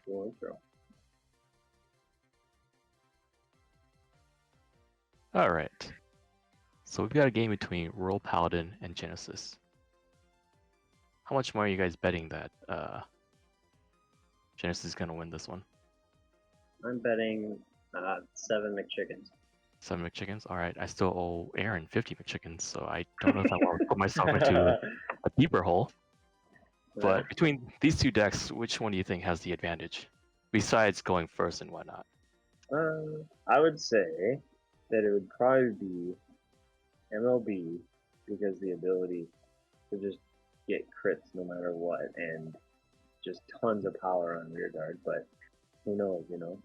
Cool intro. Alright. So we've got a game between Royal Paladin and Genesis. How much more are you guys betting that Genesis is going to win this one? I'm betting 7 McChickens. 7 McChickens? Alright, I still owe Aaron 50 McChickens, so I don't know if I want to put myself into a deeper hole. But between these two decks, which one do you think has the advantage? Besides going first and whatnot. I would say that it would probably be MLB because the ability to just get crits no matter what and just tons of power on rear guard, but who knows, you know?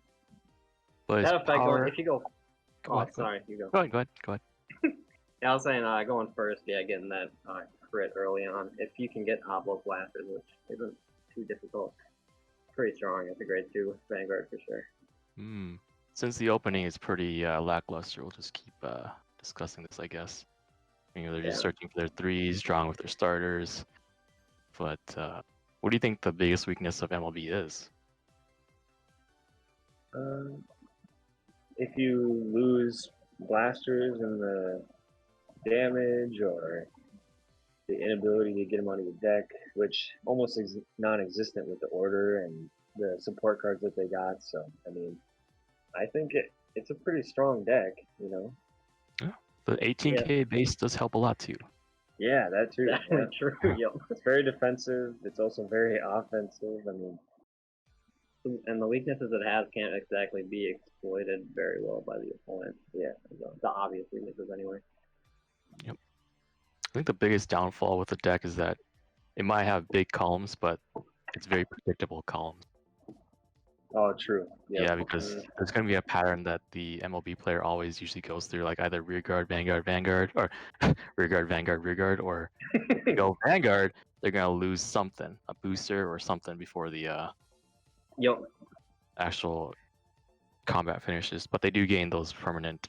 But That effect power... going, if you go... Go ahead, sorry, you go. Go ahead. Yeah, I was saying going first, yeah, getting that crit early on. If you can get Oblo Blasters, which isn't too difficult, pretty strong. It's a grade 2 Vanguard for sure. Since the opening is pretty lackluster, we'll just keep discussing this, I guess. You know, they're just searching for their threes, drawing with their starters. But what do you think the biggest weakness of MLB is? If you lose blasters and the damage or the inability to get them out of your deck, which almost is non-existent with the order and the support cards that they got. So, I mean, I think it's a pretty strong deck, you know? Yeah. The 18k base does help a lot too. Yeah, that too. Yeah. True. Yep. It's very defensive. It's also very offensive. I mean, and the weaknesses it has can't exactly be exploited very well by the opponent. Yeah, the obvious weaknesses anyway. Yep. I think the biggest downfall with the deck is that it might have big columns, but it's very predictable columns. Oh, true. Yep. Yeah, because there's going to be a pattern that the MLB player always usually goes through, like either rear guard, Vanguard, Vanguard, or rear guard, Vanguard, rear guard, or if they go Vanguard, they're going to lose something, a booster or something before the actual combat finishes. But they do gain those permanent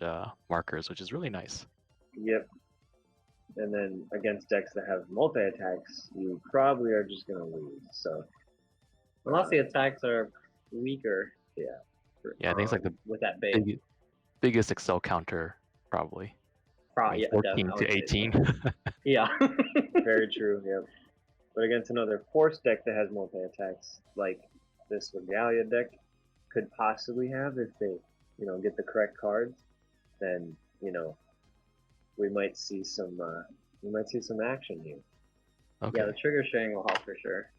markers, which is really nice. Yep. And then against decks that have multi-attacks, you probably are just going to lose. So, unless the attacks are weaker, I think it's like the with that biggest Excel counter, probably. Probably 14 to 18. Yeah, very true. Yep. But against another force deck that has multi-attacks, like this Regalia deck could possibly have, if they, get the correct cards, then we might see some action here. Okay. Yeah, the trigger sharing will help for sure.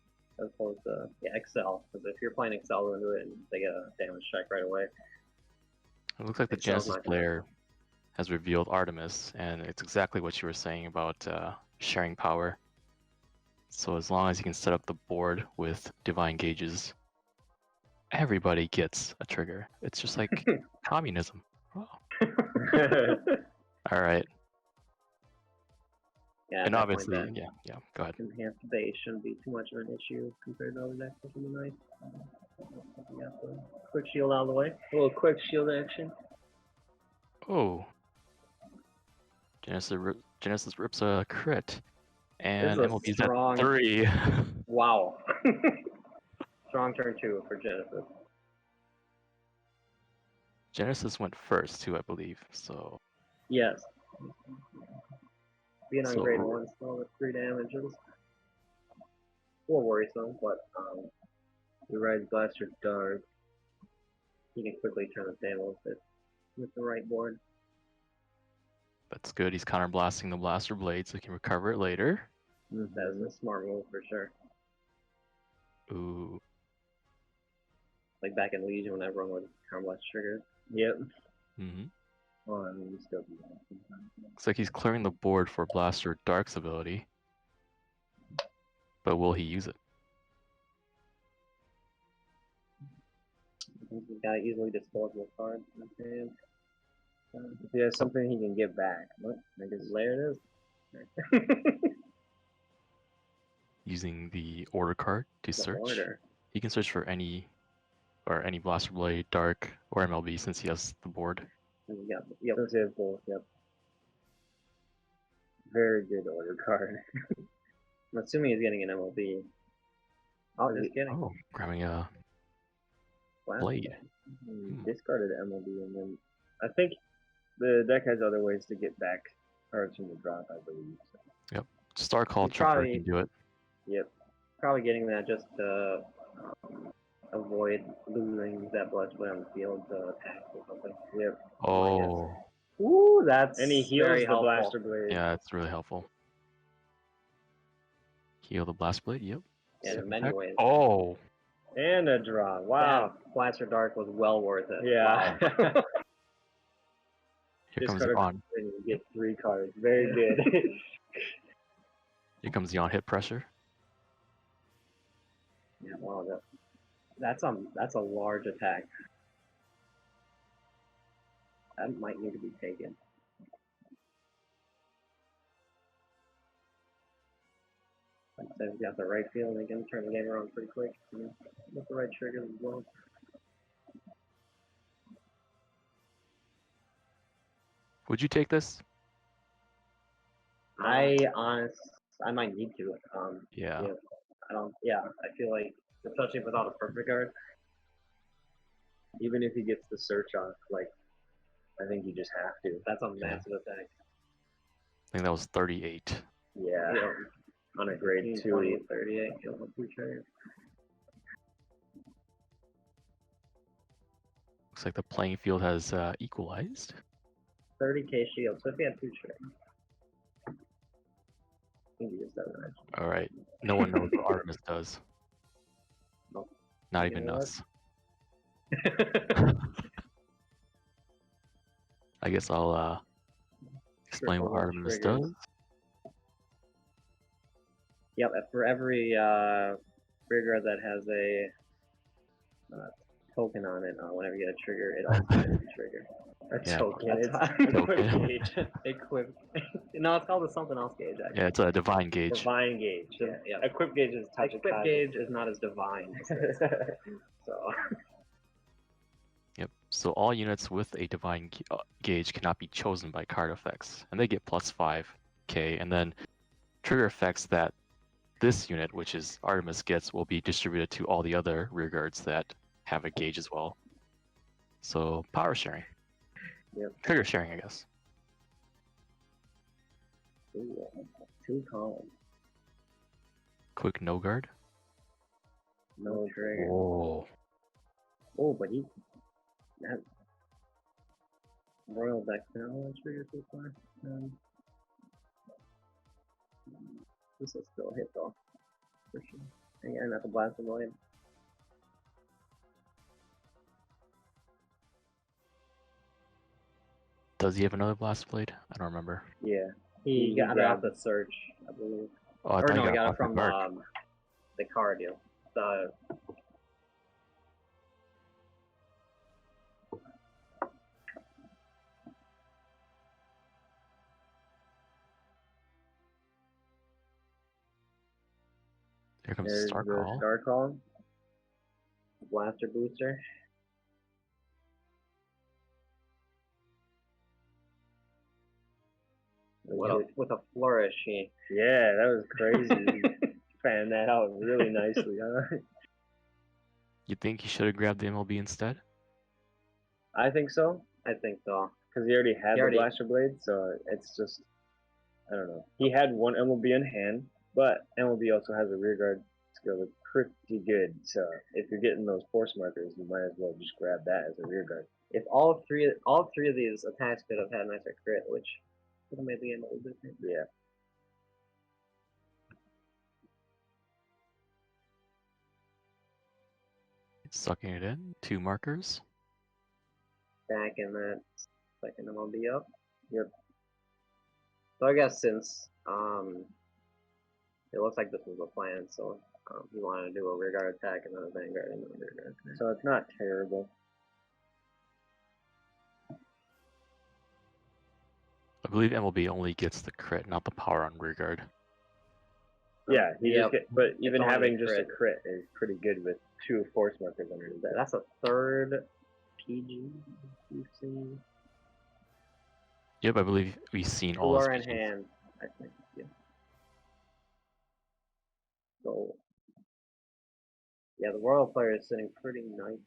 As opposed to Excel, because if you're playing Excel into it and they get a damage check right away. It looks like the Genesis player has revealed Artemis, and it's exactly what you were saying about sharing power. So as long as you can set up the board with divine gauges, everybody gets a trigger. It's just like communism. Oh. All right. Yeah, and obviously, go ahead. Enhanced base shouldn't be too much of an issue compared to other decks, which would be nice. We got the quick shield out of the way. A little quick shield action. Oh. Genesis rips a crit. And MLB's at 3. Wow. Strong turn 2 for Genesis. Genesis went first too, I believe, so... Yes. Being on grade 1 still with 3 damages. A little worrisome, but the Rise Blaster Dark, he can quickly turn the table with the right board. That's good. He's counterblasting the Blaster Blade so he can recover it later. That is a smart move for sure. Ooh. Like back in Legion when everyone would counterblast triggers. Yep. Mm-hmm. Oh, I mean, we still do that sometimes. Looks like he's clearing the board for Blaster Dark's ability. But will he use it? I think he's got easily disposable cards in his hand. If he has something he can get back. Look, I guess there it is. Using the order card to search. He can search for any Blaster Blade, Dark, or MLB since he has the board. Yep, since he has both, yep. Very good order card. I'm assuming he's getting an MLB. Oh, just kidding. Oh, grabbing a Blade. Discarded MLB, and then I think the deck has other ways to get back cards from the drop, I believe. So. Yep. Star Call You Trooper probably- can do it. Yep. Probably getting that just to avoid losing that blood split on the field to attack or something. Yep. Oh. Ooh, that's And he heals very the helpful. Blaster Blade. Yeah, that's really helpful. Heal the Blast Blade, yep. In Second many attack. ways. Oh. And a draw. Wow. That Blaster Dark was well worth it. Yeah. Wow. Here comes Discard on. and you get 3 cards. Very good. Here comes the on hit pressure. Yeah, wow, that's a large attack. That might need to be taken. Like I said, if you got the right feel, they can turn the game around pretty quick. With the right triggers as well. Would you take this? I might need to. Yeah. Yeah. I feel like, especially without a perfect guard. Even if he gets the search off, like, I think you just have to. That's a massive attack. I think that was 38. Yeah. Yeah. On a grade 15, 2. 20, 38, kill with 2 triggers. Looks like the playing field has equalized. 30k shield. So if he had 2 triggers. I think he just doesn't actually. Alright. No one knows what Artemis does. Nope. Not You even know what? us. I guess I'll explain what Triple Artemis triggers. does. Yep, for every rear guard that has a token on it, whenever you get a trigger, it also gets a trigger. A Yeah. token. That's It's fine. Token. Gauge. Equip. No, it's called a something else gauge, actually. Yeah, it's a divine gauge. Divine Gauge. Yeah. Equip Gauge is touch Equip gauge is not as divine as this. So, Yep. So all units with a divine gauge cannot be chosen by card effects, and they get plus 5k. And then trigger effects that this unit, which is Artemis, gets will be distributed to all the other rear guards that have a gauge as well. So power sharing. Yep. Trigger sharing, I guess. ooh, 2 columns. Quick no guard. No trigger. Oh. Oh, but that Royal Deck now trigger so far. This will still hit though, for sure. Again, that's a Blaster Blade. Does he have another blast blade? I don't remember. Yeah. He got it off the search, I believe. Oh, I Or thought no, he he got off it from the mark. the card deal. The Here comes There's Star the Call. Star Call. Blaster Booster. With a flourish, he Yeah, that was crazy. Fan that out really nicely, huh? You think he should have grabbed the MLB instead? I think so. I think so. Because he already had He already- the Blaster Blade, so it's just, I don't know. He had one MLB in hand, but MLB also has a rear guard skill that's pretty good. So if you're getting those force markers, you might as well just grab that as a rear guard. If all three of these attacks could have had a nicer crit, which could have made the game a little different. Yeah. Sucking it in. 2 markers. Stacking that second MLB up. Yep. So I guess since it looks like this was the plan, so he wanted to do a rear guard attack and then a Vanguard and then a rear guard attack. So it's not terrible. I believe MLB only gets the crit, not the power on rear guard. Yeah, he Yep. but even only having a just a crit. crit is pretty good with 2 force markers underneath that. That's a third PG. PC. Yep, I believe we've seen all Two his are in species. hand, I think. Yeah. So Yeah, the Royal player is sitting pretty nice.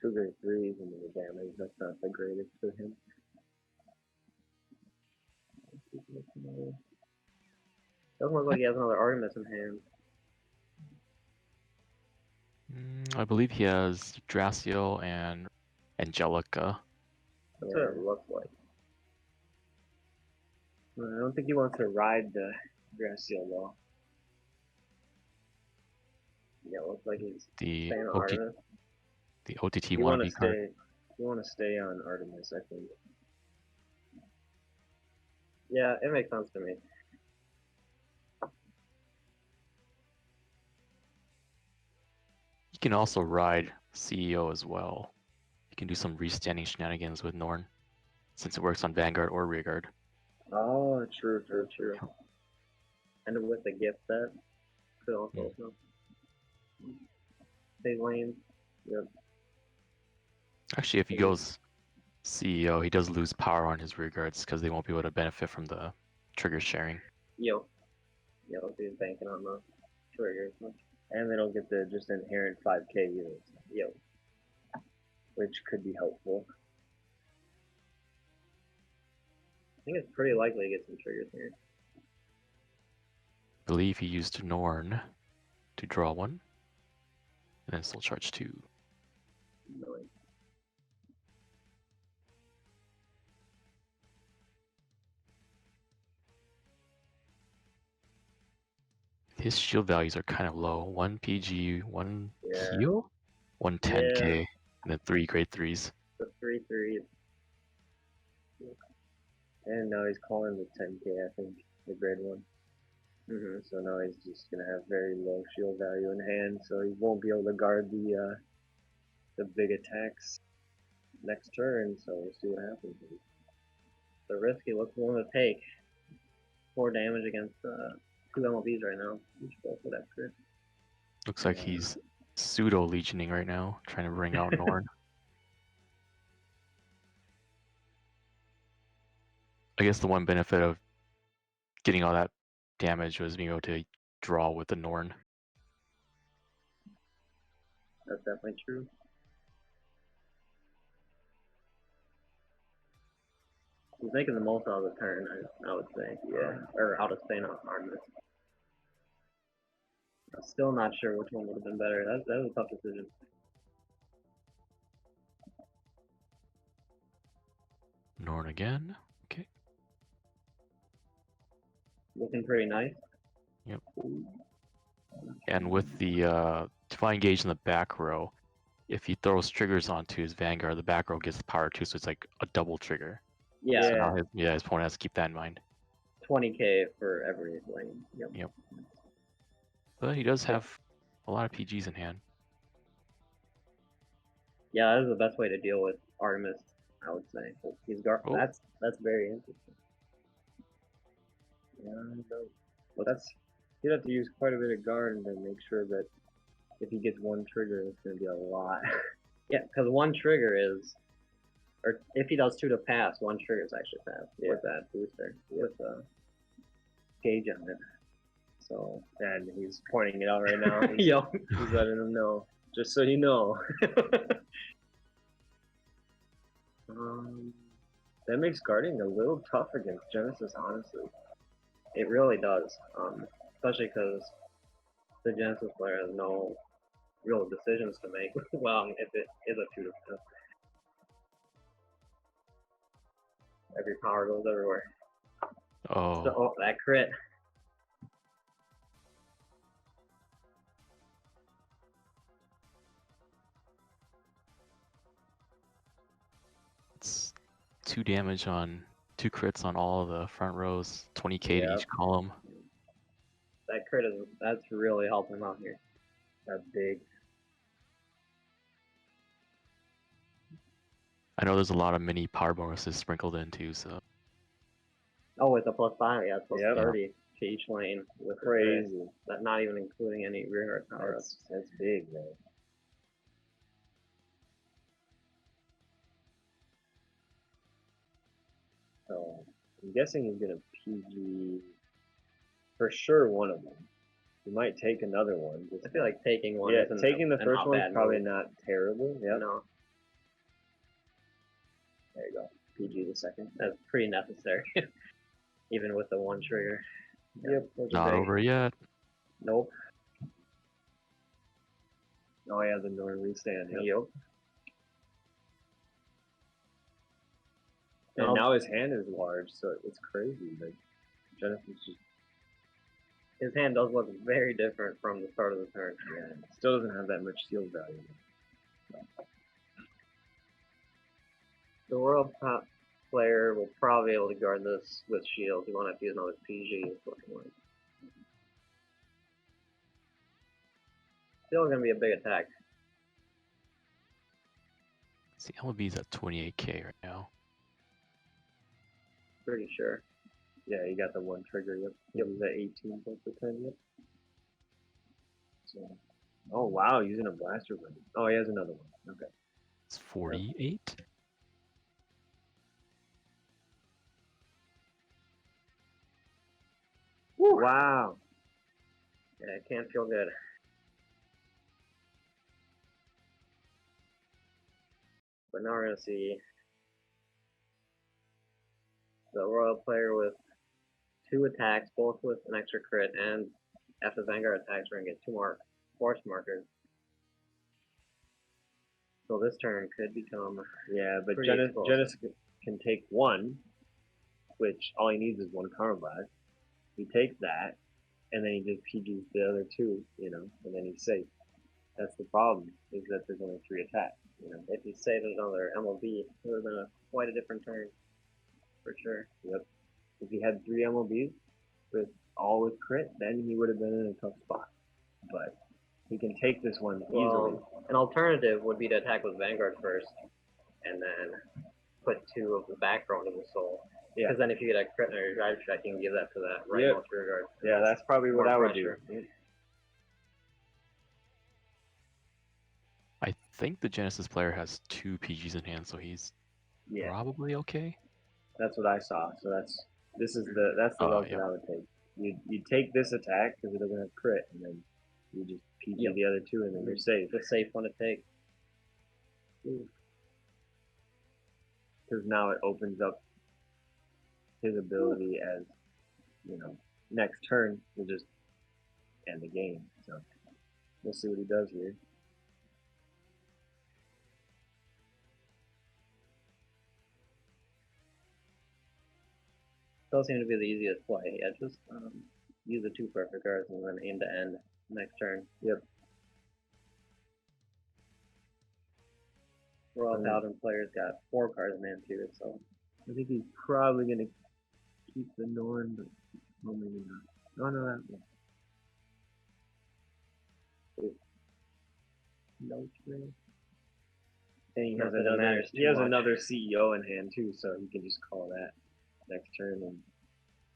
Two great threes and the damage. That's not the greatest for him. Doesn't look like he has another Artemis in hand. I believe he has Draciel and Angelica. That's what it looks like. I don't think he wants to ride the Graciel though. Yeah, it looks like he's The staying on OT, Artemis. the OTT You want to wannabe card. stay. You want to stay on Artemis, I think. Yeah, it makes sense to me. He can also ride CEO as well. He can do some restanding shenanigans with Norn, since it works on Vanguard or Rearguard. Oh, true. And with the gift set, could also open up. Big lane. Yep. Actually, if he goes CEO, he does lose power on his rearguards because they won't be able to benefit from the trigger sharing. Yo, he's banking on the triggers. And they don't get the just inherent 5k units. Yo. Which could be helpful. I think it's pretty likely to get some triggers here. I believe he used Norn to draw one, and then still charge 2. Really. His shield values are kind of low. 1 PG, 1 Yeah. heal, 1 10k, and then 3 grade 3s. The 3/3. And now he's calling the 10k, I think, the grade 1. So now he's just gonna have very low shield value in hand, so he won't be able to guard the big attacks next turn. So we'll see what happens. The risk he looks willing to take. 4 damage against 2 MLBs right now. You should go for that crit. Looks like he's pseudo legioning right now, trying to bring out Norn. I guess the one benefit of getting all that damage was being able to draw with the Norn. That's definitely true. He's making the most out of the turn, I would say. Yeah. Or out of staying on Artemis. I'm still not sure which one would have been better. That was a tough decision. Norn again. Okay. Looking pretty nice. Yep. And with the Divine Gauge in the back row, if he throws triggers onto his Vanguard, the back row gets the power too, so it's like a double trigger. Yeah. So now his opponent has to keep that in mind. 20k for every lane. Yep. But he does have a lot of PGs in hand. Yeah, that is the best way to deal with Artemis, I would say. He's that's very interesting. Yeah, well, he'd have to use quite a bit of guard to make sure that if he gets one trigger, it's going to be a lot. Yeah, because one trigger is, or if he does 2 to pass, one trigger is actually fast with that booster, with the gauge on it. So, and he's pointing it out right now. Yo. He's letting him know, just so you know. That makes guarding a little tough against Genesis, honestly. It really does, especially because the Genesis player has no real decisions to make. Well, if it is a 2 to pass. Every power goes everywhere. Oh. So, that crit. It's 2 damage on 2 crits on all of the front rows, 20k to each column. That crit that's really helping him out here. That's big. I know there's a lot of mini power bonuses sprinkled in too, so. Oh, it's a +5, yeah, it's plus Yep. 30 to each lane with Crazy. That not even including any rear guard power ups. That's big, man. So I'm guessing he's gonna PG for sure one of them. You might take another one. Just, I feel like taking one. yeah, isn't taking the an first not one bad is probably move. not terrible. Yeah, No, there you go. PG the second. that's pretty necessary, even with the one trigger. Yep. That's Not great. over yet. Nope. Oh yeah, the Norway stand. Yep. Yep. And I'll- now his hand is large, so it's crazy. Like Genesis just His hand does look very different from the start of the turn. still doesn't have that much shield value. The World Top player will probably be able to guard this with shield. He won't have to use another PG. It's looking like. Still going to be a big attack. See, LB's at 28k right now. Pretty sure. Yeah, you got the one trigger. Yep. Yep. He's at 18 plus the 10. Yep. So, oh wow, using a blaster blade. Oh, he has another one. Okay. It's 48. Woo. Wow. Yeah, it can't feel good. But now we're going to see the Royal player with 2 attacks, both with an extra crit, and after the Vanguard attacks, we're going to get 2 more force markers. So this turn could become Yeah, but pretty exposed. Genesis can take one, which all he needs is one Karma Blast. He takes that, and then he just PGs the other 2, you know, and then he's safe. That's the problem, is that there's only 3 attacks. You know, if he saved another MLB, it would have been quite a different turn, for sure. Yep. If he had 3 MLBs with all with crit, then he would have been in a tough spot. But he can take this one easily. Well, an alternative would be to attack with Vanguard first, and then put 2 of the background in the soul. Yeah. Because then if you get a crit or drive check, you can give that to that right Yep. most rear guard. Yeah, that's probably what More I would pressure. do. I think the Genesis player has 2 PGs in hand, so he's Yeah, probably okay. that's what I saw. So that's the route yeah. that I would take. You take this attack because it doesn't have crit, and then you just PG Yep. the other 2, and then you're safe. The safe one to take. Because now it opens up his ability as, you know, next turn will just end the game. So we'll see what he does here. Those seem to be the easiest play. Yeah, just use the 2 perfect guards and then aim to end next turn. Yep. Royal Paladin player's got 4 cards in hand too, so I think he's probably going to keep the Norn, but well, maybe not. Oh, no, that one. No trade. And he has Not that it another. matters He too has much. another CEO in hand too, so he can just call that next turn and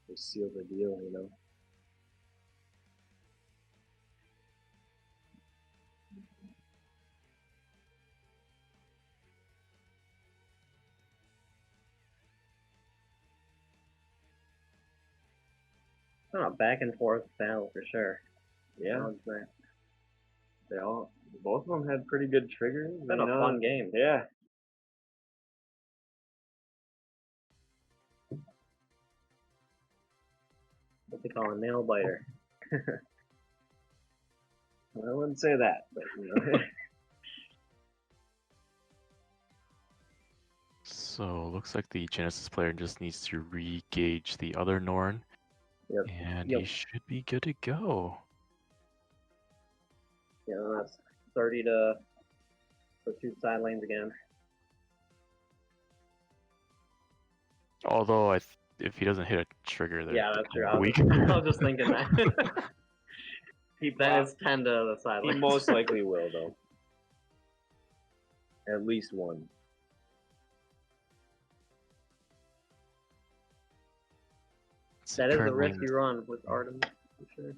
just seal the deal. You know. it's not a back and forth battle for sure. Yeah. It's been Both of them had pretty good triggers. a fun game. Yeah. What they call a nail biter. I wouldn't say that, but you know. So looks like the Genesis player just needs to re-gauge the other Norn, Yep. and Yep. he should be good to go. Yeah, that's 30 to the 2 side lanes again. Although if he doesn't hit a trigger, they're Yeah, that's true. kinda weak. I was just thinking that. He Then it's 10 to the side He lanes. most likely will though. At least one. So That is a current lane- risky run with Artemis, for sure.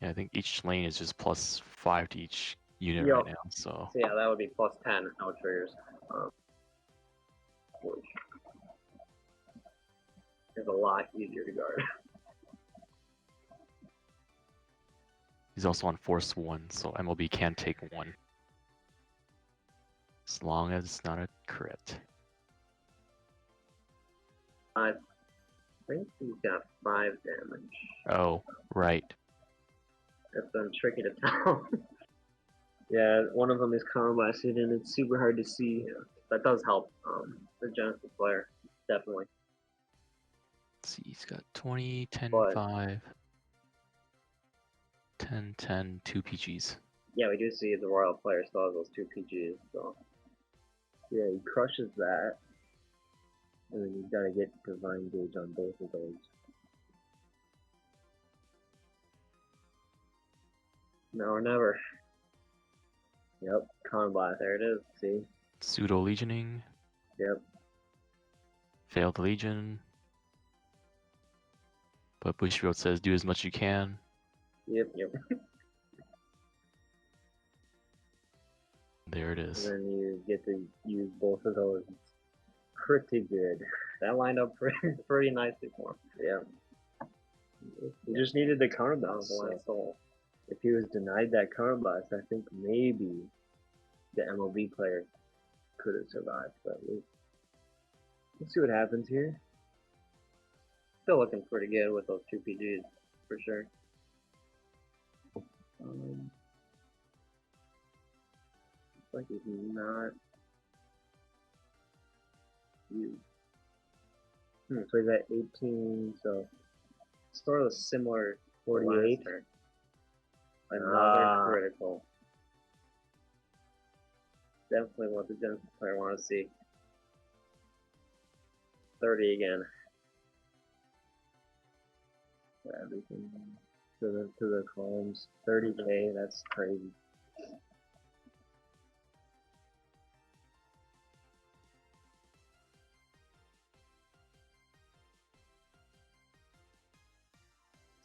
Yeah, I think each lane is just +5 to each unit Yep. right now. So So yeah, that would be plus 10, no triggers. Which is a lot easier to guard. He's also on force 1, so MLB can take 1. As long as it's not a crit. I think he's got 5 damage. Oh, right. It's been tricky to tell. Yeah, one of them is counter blasted, and it's super hard to see. Yeah, that does help the Genesis player, definitely. Let's see, he's got 20, 10, But- 5, 10, 10, 2 PGs. Yeah, we do see the Royal player still has those 2 PGs, so. Yeah, he crushes that, and then you gotta get Divine Gauge on both of those. Now or never. Yep, counter blast. There it is. See? Pseudo Legioning. Yep. Failed Legion. But Bushiroad says do as much as you can. Yep. There it And is. then you get to use both of those. It's pretty good. That lined up pretty nicely for him. Yeah. He just needed the counter That was blast. the last So soul. if he was denied that counter blast, I think maybe the MLB player could have survived. But we'll see what happens here. Still looking pretty good with those 2 PGs, for sure. Looks like he's not used. So he's at 18, so Sort of similar to 48. last turn. Another Ah. critical. Definitely what the Genesis player want to see. 30 again. Everything to the columns. 30K, that's crazy.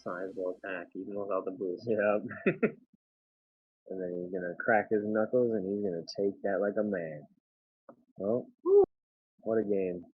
Sizable attack, even without the boost. Yep. And then he's gonna crack his knuckles and he's gonna take that like a man. Well, what a game.